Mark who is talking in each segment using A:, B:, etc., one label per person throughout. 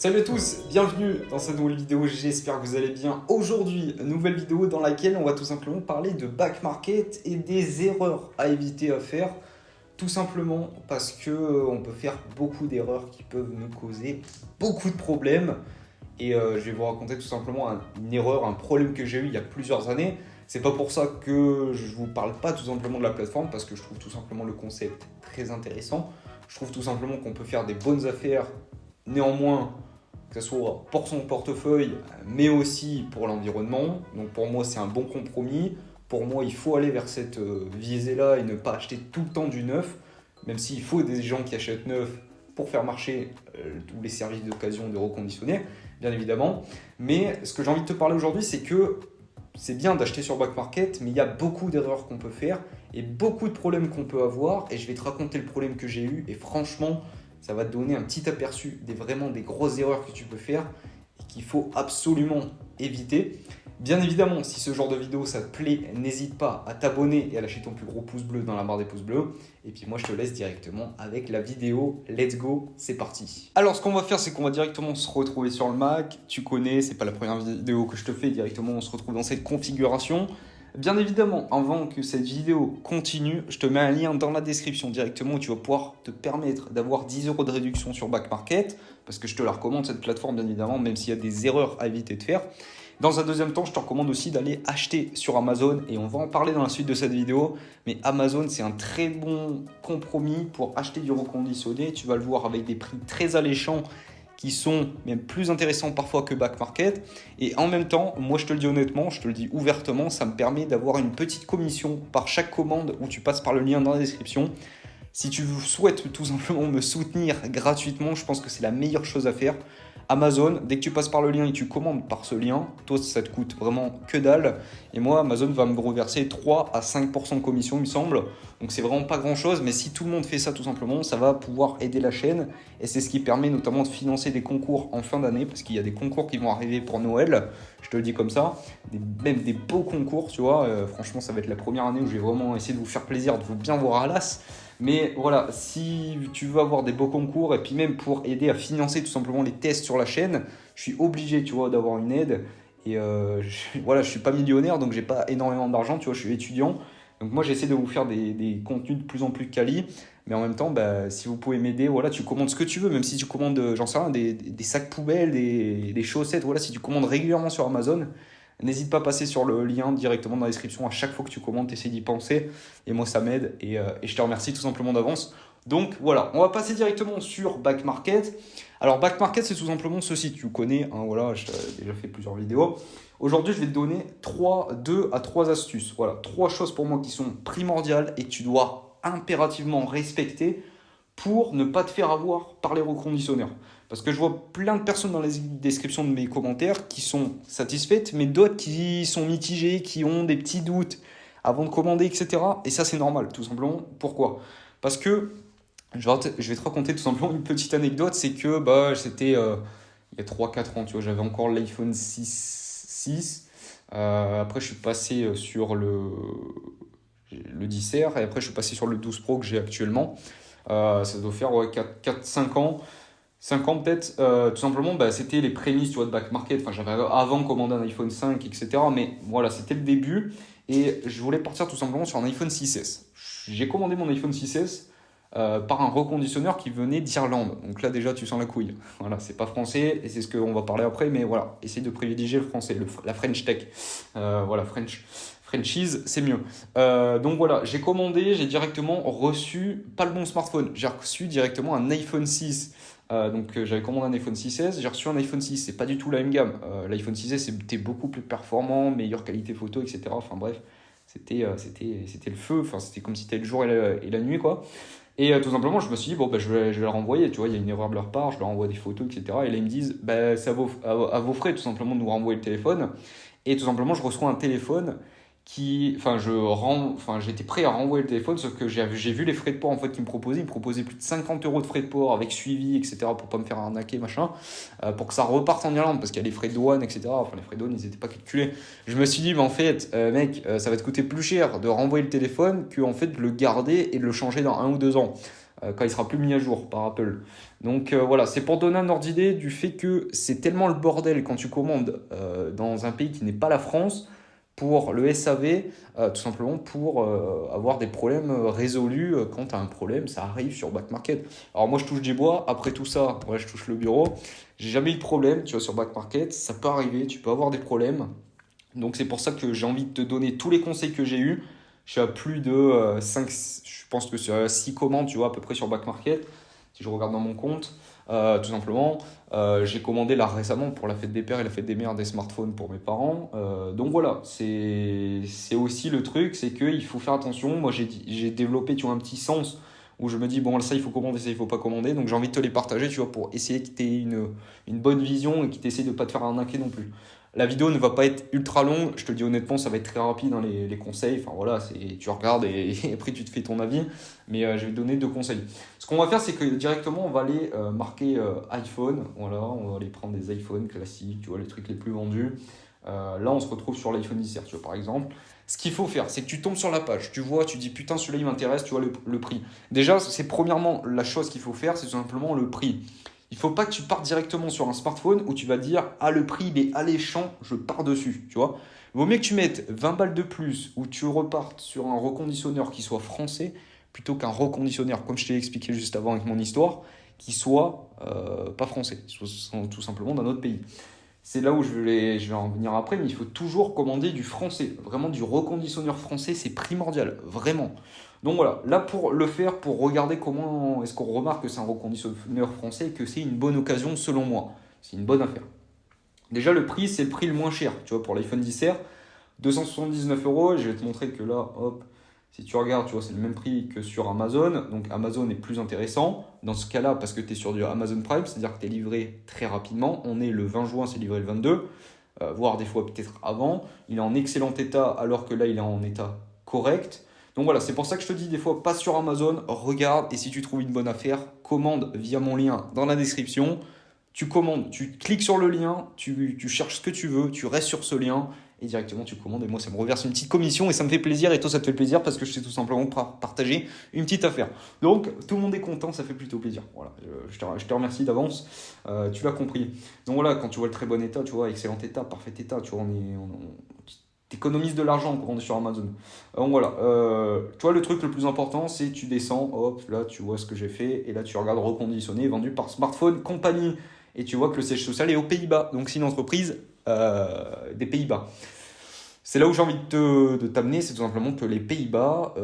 A: Salut à tous, bienvenue dans cette nouvelle vidéo, j'espère que vous allez bien. Aujourd'hui, nouvelle vidéo dans laquelle on va tout simplement parler de back market et des erreurs à éviter à faire. Tout simplement parce que on peut faire beaucoup d'erreurs qui peuvent nous causer beaucoup de problèmes. Et je vais vous raconter tout simplement une erreur, un problème que j'ai eu il y a plusieurs années. C'est pas pour ça que je vous parle pas tout simplement de la plateforme, parce que je trouve tout simplement le concept très intéressant. Je trouve tout simplement qu'on peut faire des bonnes affaires, néanmoins, que ce soit pour son portefeuille, mais aussi pour l'environnement. Donc pour moi, c'est un bon compromis. Pour moi, il faut aller vers cette visée-là et ne pas acheter tout le temps du neuf, même s'il faut des gens qui achètent neuf pour faire marcher tous les services d'occasion de reconditionner, bien évidemment. Mais ce que j'ai envie de te parler aujourd'hui, c'est que c'est bien d'acheter sur back market, mais il y a beaucoup d'erreurs qu'on peut faire et beaucoup de problèmes qu'on peut avoir. Et je vais te raconter le problème que j'ai eu. Et franchement, ça va te donner un petit aperçu vraiment des grosses erreurs que tu peux faire et qu'il faut absolument éviter. Bien évidemment, si ce genre de vidéo ça te plaît, n'hésite pas à t'abonner et à lâcher ton plus gros pouce bleu dans la barre des pouces bleus. Et puis moi, je te laisse directement avec la vidéo. Let's go, c'est parti. Alors, ce qu'on va faire, c'est qu'on va directement se retrouver sur le Mac. Tu connais, c'est pas la première vidéo que je te fais. Directement, on se retrouve dans cette configuration. Bien évidemment, avant que cette vidéo continue, je te mets un lien dans la description directement où tu vas pouvoir te permettre d'avoir 10 € de réduction sur Back Market, parce que je te la recommande cette plateforme bien évidemment, même s'il y a des erreurs à éviter de faire. Dans un deuxième temps, je te recommande aussi d'aller acheter sur Amazon, et on va en parler dans la suite de cette vidéo, mais Amazon c'est un très bon compromis pour acheter du reconditionné. Tu vas le voir avec des prix très alléchants qui sont même plus intéressants parfois que back market. Et en même temps, moi je te le dis honnêtement, je te le dis ouvertement, ça me permet d'avoir une petite commission par chaque commande où tu passes par le lien dans la description. Si tu souhaites tout simplement me soutenir gratuitement, je pense que c'est la meilleure chose à faire. Amazon, dès que tu passes par le lien et tu commandes par ce lien, toi ça te coûte vraiment que dalle. Et moi, Amazon va me reverser 3 à 5% de commission, il me semble. Donc c'est vraiment pas grand chose, mais si tout le monde fait ça tout simplement, ça va pouvoir aider la chaîne. Et c'est ce qui permet notamment de financer des concours en fin d'année, parce qu'il y a des concours qui vont arriver pour Noël, je te le dis comme ça. Même des beaux concours, tu vois. Franchement, ça va être la première année où je vais vraiment essayer de vous faire plaisir, de vous bien vous ralasser. Mais voilà, si tu veux avoir des beaux concours et puis même pour aider à financer tout simplement les tests sur la chaîne, je suis obligé, tu vois, d'avoir une aide. Et voilà, je suis pas millionnaire, donc j'ai pas énormément d'argent, tu vois, je suis étudiant. Donc moi, j'essaie de vous faire des contenus de plus en plus quali. Mais en même temps, bah, si vous pouvez m'aider, voilà, tu commandes ce que tu veux. Même si tu commandes, j'en sais rien, des sacs poubelles, des chaussettes, voilà, si tu commandes régulièrement sur Amazon, n'hésite pas à passer sur le lien directement dans la description. À chaque fois que tu commandes, essaie d'y penser. Et moi, ça m'aide. Et je te remercie tout simplement d'avance. Donc voilà, on va passer directement sur Back Market. Alors Back Market, c'est tout simplement ceci. Tu connais, hein, voilà, j'ai déjà fait plusieurs vidéos. Aujourd'hui, je vais te donner 2 à 3 astuces. Voilà, 3 choses pour moi qui sont primordiales et que tu dois impérativement respecter pour ne pas te faire avoir par les reconditionneurs. Parce que je vois plein de personnes dans les descriptions de mes commentaires qui sont satisfaites, mais d'autres qui sont mitigées, qui ont des petits doutes avant de commander, etc. Et ça, c'est normal, tout simplement. Pourquoi? Parce que je vais te raconter tout simplement une petite anecdote. C'est que c'était il y a 3-4 ans, tu vois, j'avais encore l'iPhone 6. Après, je suis passé sur le 10R et après, je suis passé sur le 12 Pro que j'ai actuellement. Ça doit faire 4-5 ans. 5 ans peut-être, tout simplement, c'était les prémices, tu vois, de back market. Enfin, j'avais avant commandé un iPhone 5, etc. Mais voilà, c'était le début. Et je voulais partir tout simplement sur un iPhone 6S. J'ai commandé mon iPhone 6S par un reconditionneur qui venait d'Irlande. Donc là, déjà, tu sens la couille. Voilà, c'est pas français et c'est ce qu'on va parler après. Mais voilà, essaye de privilégier le français, la French Tech. Voilà, Frenchies, c'est mieux. Donc voilà, j'ai commandé, j'ai directement reçu, pas le bon smartphone, j'ai reçu directement un iPhone 6. J'avais commandé un iPhone 6S, j'ai reçu un iPhone 6, c'est pas du tout la même gamme. L'iPhone 6S c'était beaucoup plus performant, meilleure qualité photo, etc. Enfin bref, c'était le feu, enfin, c'était comme si c'était le jour et la nuit quoi. Et tout simplement, je me suis dit, bon, je vais le renvoyer, tu vois, il y a une erreur de leur part, je leur envoie des photos, etc. Et là, ils me disent, c'est à vos frais, tout simplement, de nous renvoyer le téléphone. Et tout simplement, je reçois un téléphone j'étais prêt à renvoyer le téléphone, sauf que j'ai vu les frais de port en fait qu'ils me proposaient. Ils me proposaient plus de 50 € de frais de port avec suivi, etc. pour pas me faire arnaquer, machin, pour que ça reparte en Irlande, parce qu'il y a les frais de douane, etc. Enfin, les frais de douane, ils n'étaient pas calculés. Je me suis dit, mais en fait, ça va te coûter plus cher de renvoyer le téléphone que en fait, de le garder et de le changer dans 1 ou 2 ans. quand il sera plus mis à jour par Apple. Donc voilà, c'est pour donner un ordre d'idée du fait que c'est tellement le bordel quand tu commandes dans un pays qui n'est pas la France pour le SAV, tout simplement pour avoir des problèmes résolus quand tu as un problème, ça arrive sur Back Market. Alors moi je touche du bois, après tout ça, ouais, je touche le bureau, j'ai jamais eu de problème, tu vois, sur Back Market, ça peut arriver, tu peux avoir des problèmes. Donc c'est pour ça que j'ai envie de te donner tous les conseils que j'ai eus. Je suis à plus de 5, je pense que c'est 6 commandes, tu vois, à peu près sur Back Market, si je regarde dans mon compte. Tout simplement, j'ai commandé là récemment pour la fête des pères et la fête des mères des smartphones pour mes parents. Donc voilà, c'est aussi le truc, c'est qu'il faut faire attention. Moi, j'ai développé, tu vois, un petit sens où je me dis, bon, ça, il faut commander, ça, il faut pas commander. Donc j'ai envie de te les partager, tu vois, pour essayer que tu aies une bonne vision et que tu essaies de pas te faire arnaquer non plus. La vidéo ne va pas être ultra longue, je te le dis honnêtement, ça va être très rapide dans les conseils. Enfin voilà, tu regardes et après tu te fais ton avis. Mais je vais te donner 2 conseils. Ce qu'on va faire, c'est que directement, on va aller marquer iPhone. Voilà, on va aller prendre des iPhones classiques, tu vois, les trucs les plus vendus. Là, on se retrouve sur l'iPhone 10R, tu vois, par exemple. Ce qu'il faut faire, c'est que tu tombes sur la page, tu vois, tu dis putain, celui-là il m'intéresse, tu vois le prix. Déjà, c'est premièrement la chose qu'il faut faire, c'est tout simplement le prix. Il ne faut pas que tu partes directement sur un smartphone où tu vas dire ah, le prix il est alléchant, je pars dessus, tu vois. Il vaut mieux que tu mettes 20 balles de plus ou tu repartes sur un reconditionneur qui soit français plutôt qu'un reconditionneur, comme je t'ai expliqué juste avant avec mon histoire, qui soit pas français, soit tout simplement d'un autre pays. C'est là où je vais en venir après, mais il faut toujours commander du français. Vraiment, du reconditionneur français, c'est primordial, vraiment. Donc voilà, là pour le faire, pour regarder comment est-ce qu'on remarque que c'est un reconditionneur français et que c'est une bonne occasion selon moi. C'est une bonne affaire. Déjà, le prix, c'est le prix le moins cher. Tu vois, pour l'iPhone 10R, 279 euros. Je vais te montrer que là, hop, si tu regardes, tu vois, c'est le même prix que sur Amazon. Donc Amazon est plus intéressant. Dans ce cas-là, parce que tu es sur du Amazon Prime, c'est-à-dire que tu es livré très rapidement. On est le 20 juin, c'est livré le 22, voire des fois peut-être avant. Il est en excellent état, alors que là, il est en état correct. Donc voilà, c'est pour ça que je te dis des fois, passe sur Amazon, regarde, et si tu trouves une bonne affaire, commande via mon lien dans la description. Tu commandes, tu cliques sur le lien, tu cherches ce que tu veux, tu restes sur ce lien et directement tu commandes. Et moi, ça me reverse une petite commission et ça me fait plaisir. Et toi, ça te fait plaisir parce que je sais tout simplement partager une petite affaire. Donc, tout le monde est content, ça fait plutôt plaisir. Voilà, je te remercie d'avance. Tu l'as compris. Donc voilà, quand tu vois le très bon état, tu vois, excellent état, parfait état, tu vois, t'économises de l'argent quand on est sur Amazon. Donc voilà, tu vois, le truc le plus important, c'est tu descends, hop, là, tu vois ce que j'ai fait. Et là, tu regardes reconditionné, vendu par Smartphone Company. Et tu vois que le siège social est aux Pays-Bas. Donc, c'est une entreprise des Pays-Bas. C'est là où j'ai envie de t'amener, c'est tout simplement que les Pays-Bas,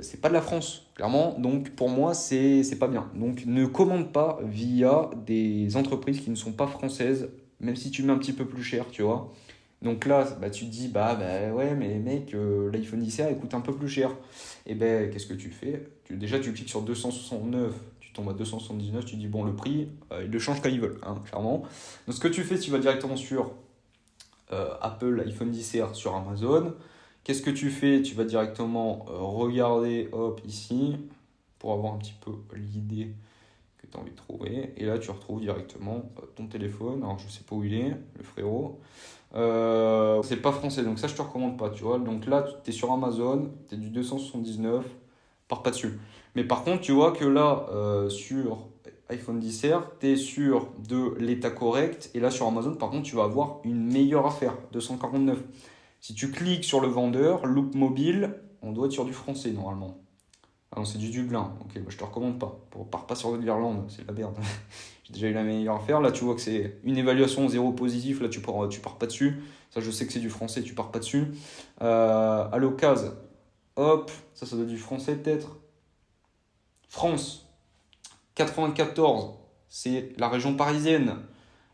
A: c'est pas de la France, clairement. Donc, pour moi, c'est pas bien. Donc, ne commande pas via des entreprises qui ne sont pas françaises, même si tu mets un petit peu plus cher, tu vois. Donc là, bah, tu te dis, bah ouais, mais mec, l'iPhone 10R il coûte un peu plus cher. Et ben, qu'est-ce que tu fais? Déjà, tu cliques sur 269, tu tombes à 279, tu dis, bon, le prix, ils le changent quand ils veulent, hein, clairement. Donc, ce que tu fais, tu vas directement sur Apple, iPhone 10R sur Amazon. Qu'est-ce que tu fais? Tu vas directement regarder, hop, ici, pour avoir un petit peu l'idée que tu as envie de trouver. Et là, tu retrouves directement ton téléphone. Alors, je sais pas où il est, le frérot. C'est pas français, donc ça je te recommande pas, tu vois. Donc là, tu es sur Amazon, tu es du 279, pars pas dessus. Mais par contre, tu vois que là, sur iPhone 10R, tu es sur de l'état correct. Et là, sur Amazon, par contre, tu vas avoir une meilleure affaire, 249. Si tu cliques sur le vendeur, Loop Mobile, on doit être sur du français normalement. Ah non, c'est du Dublin. Ok, bah, je te recommande pas. Pars pas sur de l'Irlande, c'est la merde. J'ai déjà eu la meilleure affaire. Là, tu vois que c'est une évaluation 0 positif. Là, tu pars pas dessus. Ça, je sais que c'est du français, tu pars pas dessus. À l'occasion, hop, ça doit être du français peut-être. France, 94, c'est la région parisienne.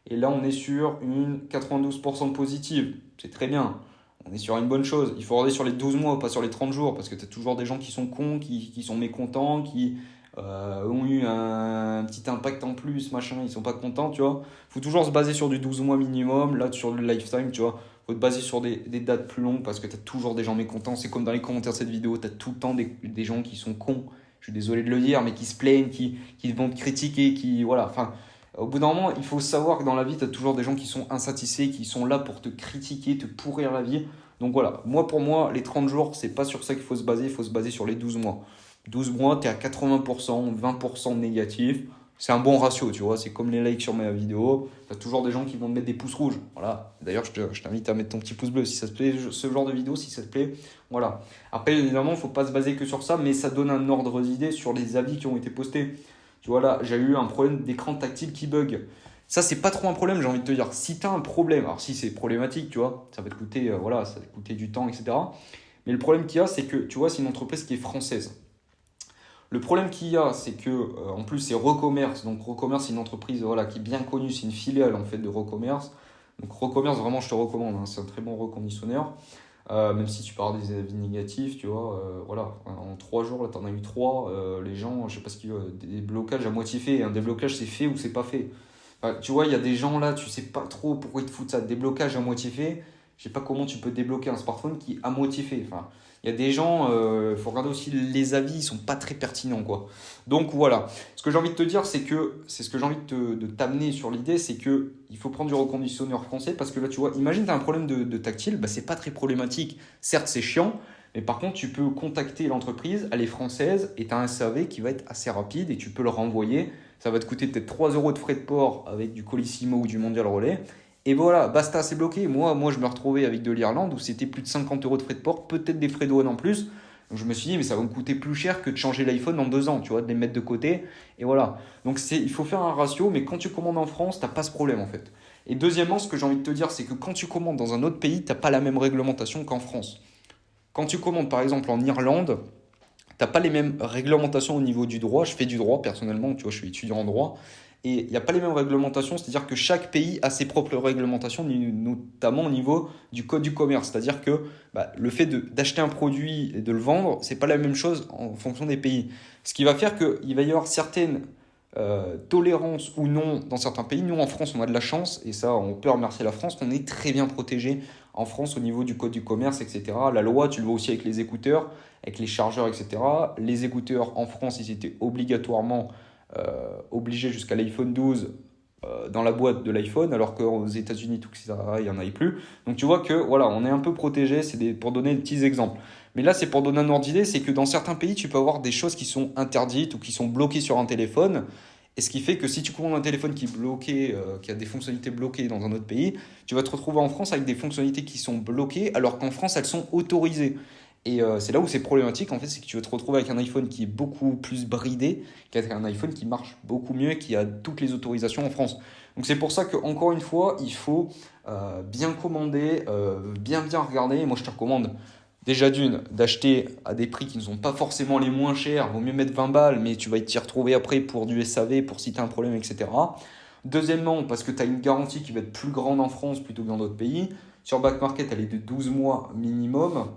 A: Et là, on est sur une 92% positive. C'est très bien. On est sur une bonne chose. Il faut regarder sur les 12 mois, pas sur les 30 jours, parce que tu as toujours des gens qui sont cons, qui sont mécontents, qui ont eu un petit impact en plus, machin, ils sont pas contents, tu vois. Il faut toujours se baser sur du 12 mois minimum, là sur le lifetime, tu vois. Il faut te baser sur des dates plus longues, parce que tu as toujours des gens mécontents. C'est comme dans les commentaires de cette vidéo, tu as tout le temps des gens qui sont cons. Je suis désolé de le dire, mais qui se plaignent, qui vont te critiquer, qui... Voilà, enfin... Au bout d'un moment, il faut savoir que dans la vie, tu as toujours des gens qui sont insatisfaits, qui sont là pour te critiquer, te pourrir la vie. Donc voilà, pour moi, les 30 jours, c'est pas sur ça qu'il faut se baser, il faut se baser sur les 12 mois. 12 mois, tu es à 80%, 20% de négatif. C'est un bon ratio, tu vois. C'est comme les likes sur mes vidéos. Tu as toujours des gens qui vont te mettre des pouces rouges. Voilà. D'ailleurs, je t'invite à mettre ton petit pouce bleu si ça te plaît, ce genre de vidéo, si ça te plaît. Voilà. Après, évidemment, il ne faut pas se baser que sur ça, mais ça donne un ordre d'idée sur les avis qui ont été postés. Tu vois, là, j'ai eu un problème d'écran tactile qui bug. Ça, c'est pas trop un problème, j'ai envie de te dire. Si tu as un problème, alors si c'est problématique, tu vois, ça va te coûter, voilà, ça va te coûter du temps, etc. Mais le problème qu'il y a, c'est que, tu vois, c'est une entreprise qui est française. Le problème qu'il y a, c'est que, en plus, c'est Recommerce. Donc, Recommerce, c'est une entreprise voilà, qui est bien connue, c'est une filiale en fait de Recommerce. Donc, Recommerce, vraiment, je te recommande, hein, c'est un très bon reconditionneur. Même si tu peux avoir des avis négatifs, tu vois, voilà, en 3 jours, là, tu en as eu 3. Les gens, je sais pas ce qu'il y a, des blocages à moitié fait. Un déblocage, c'est fait ou c'est pas fait. Enfin, tu vois, il y a des gens là, tu sais pas trop pourquoi ils te foutent ça. Déblocage à moitié fait. Je sais pas comment tu peux débloquer un smartphone qui est à moitié fait. Enfin, il y a des gens, il faut regarder aussi les avis, ils sont pas très pertinents, quoi. Donc voilà. Ce que j'ai envie de te dire, c'est ce que j'ai envie de t'amener sur l'idée, c'est que il faut prendre du reconditionneur français parce que là, tu vois, imagine tu as un problème de tactile, bah, c'est pas très problématique. Certes, c'est chiant, mais par contre, tu peux contacter l'entreprise, elle est française et tu as un SAV qui va être assez rapide et tu peux le renvoyer. Ça va te coûter peut-être 3 euros de frais de port avec du Colissimo ou du Mondial Relais. Et voilà, basta, c'est bloqué. Moi, je me retrouvais avec de l'Irlande où c'était plus de 50 euros de frais de port, peut-être des frais de douane en plus. Donc je me suis dit, mais ça va me coûter plus cher que de changer l'iPhone en 2 ans, tu vois, de les mettre de côté. Et voilà. Donc il faut faire un ratio, mais quand tu commandes en France, tu n'as pas ce problème en fait. Et deuxièmement, ce que j'ai envie de te dire, c'est que quand tu commandes dans un autre pays, tu n'as pas la même réglementation qu'en France. Quand tu commandes par exemple en Irlande, tu n'as pas les mêmes réglementations au niveau du droit. Je fais du droit personnellement, tu vois, je suis étudiant en droit. Et il n'y a pas les mêmes réglementations, c'est-à-dire que chaque pays a ses propres réglementations, notamment au niveau du code du commerce. C'est-à-dire que bah, le fait d'acheter un produit et de le vendre, c'est pas la même chose en fonction des pays. Ce qui va faire qu'il va y avoir certaines tolérances ou non dans certains pays. Nous, en France, on a de la chance, et ça, on peut remercier la France, on est très bien protégé en France au niveau du code du commerce, etc. La loi, tu le vois aussi avec les écouteurs, avec les chargeurs, etc. Les écouteurs en France, ils étaient obligatoirement obligé jusqu'à l'iPhone 12 dans la boîte de l'iPhone, alors qu'aux États-Unis, tout ça, il n'y en avait plus. Donc tu vois que voilà, on est un peu protégé, pour donner des petits exemples. Mais là, c'est pour donner un ordre d'idée, c'est que dans certains pays, tu peux avoir des choses qui sont interdites ou qui sont bloquées sur un téléphone. Et ce qui fait que si tu commandes un téléphone qui est bloqué, qui a des fonctionnalités bloquées dans un autre pays, tu vas te retrouver en France avec des fonctionnalités qui sont bloquées, alors qu'en France, elles sont autorisées. Et c'est là où c'est problématique, en fait, c'est que tu vas te retrouver avec un iPhone qui est beaucoup plus bridé qu'avec un iPhone qui marche beaucoup mieux et qui a toutes les autorisations en France. Donc c'est pour ça qu'encore une fois, il faut bien commander, bien regarder. Moi, je te recommande déjà d'acheter à des prix qui ne sont pas forcément les moins chers. Vaut mieux mettre 20 balles, mais tu vas t'y retrouver après pour du SAV, pour si tu as un problème, etc. Deuxièmement, parce que tu as une garantie qui va être plus grande en France plutôt que dans d'autres pays. Sur Back Market, elle est de 12 mois minimum.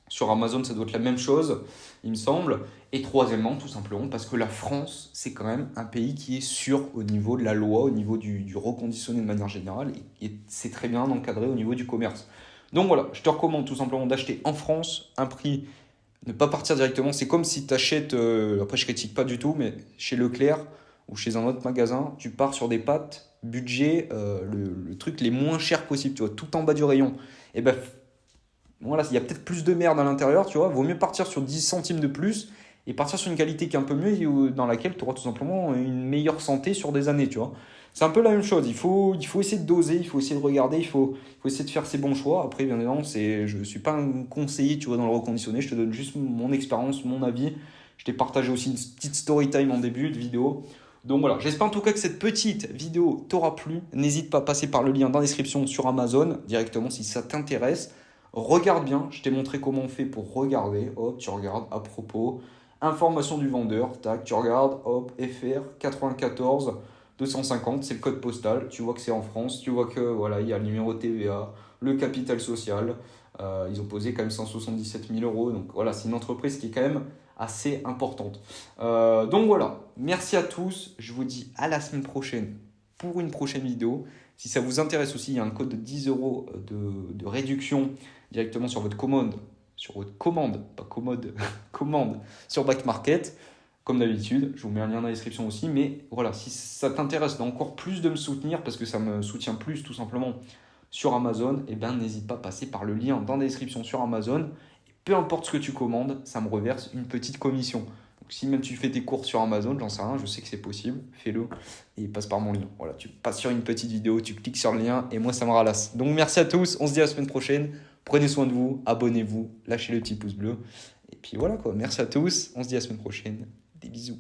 A: Sur Amazon, ça doit être la même chose, il me semble. Et troisièmement, tout simplement, parce que la France, c'est quand même un pays qui est sûr au niveau de la loi, au niveau du reconditionné de manière générale, et c'est très bien encadré au niveau du commerce. Donc voilà, je te recommande tout simplement d'acheter en France un prix, ne pas partir directement. C'est comme si tu achètes, après je critique pas du tout, mais chez Leclerc ou chez un autre magasin, tu pars sur des pâtes, budget, le truc les moins chers possible, tu vois, tout en bas du rayon. Et ben voilà, il y a peut-être plus de merde à l'intérieur, tu vois. Vaut mieux partir sur 10 centimes de plus et partir sur une qualité qui est un peu mieux et dans laquelle tu auras tout simplement une meilleure santé sur des années, tu vois. C'est un peu la même chose. Il faut essayer de doser, il faut essayer de regarder, il faut essayer de faire ses bons choix. Après, bien évidemment, je ne suis pas un conseiller, tu vois, dans le reconditionné. Je te donne juste mon expérience, mon avis. Je t'ai partagé aussi une petite story time en début de vidéo. Donc voilà, j'espère en tout cas que cette petite vidéo t'aura plu. N'hésite pas à passer par le lien dans la description sur Amazon directement si ça t'intéresse. Regarde bien, je t'ai montré comment on fait pour regarder. Hop, tu regardes à propos. Information du vendeur, tac, tu regardes, hop, FR 94 250, c'est le code postal. Tu vois que c'est en France, tu vois que voilà, il y a le numéro TVA, le capital social. Ils ont posé quand même 177 000 euros. Donc voilà, c'est une entreprise qui est quand même assez importante. Donc voilà, merci à tous. Je vous dis à la semaine prochaine pour une prochaine vidéo. Si ça vous intéresse aussi, il y a un code de 10 euros de réduction directement sur votre commande, pas commode, commande sur Back Market. Comme d'habitude, je vous mets un lien dans la description aussi. Mais voilà, si ça t'intéresse d'encore plus de me soutenir, parce que ça me soutient plus tout simplement sur Amazon, eh ben, n'hésite pas à passer par le lien dans la description sur Amazon. peu importe ce que tu commandes, ça me reverse une petite commission. Donc si même tu fais tes courses sur Amazon, j'en sais rien, je sais que c'est possible, fais-le et passe par mon lien. Voilà, tu passes sur une petite vidéo, tu cliques sur le lien et moi ça me ralasse. Donc merci à tous, on se dit à la semaine prochaine. Prenez soin de vous, abonnez-vous, lâchez le petit pouce bleu. Et puis voilà quoi, merci à tous, on se dit à la semaine prochaine. Des bisous.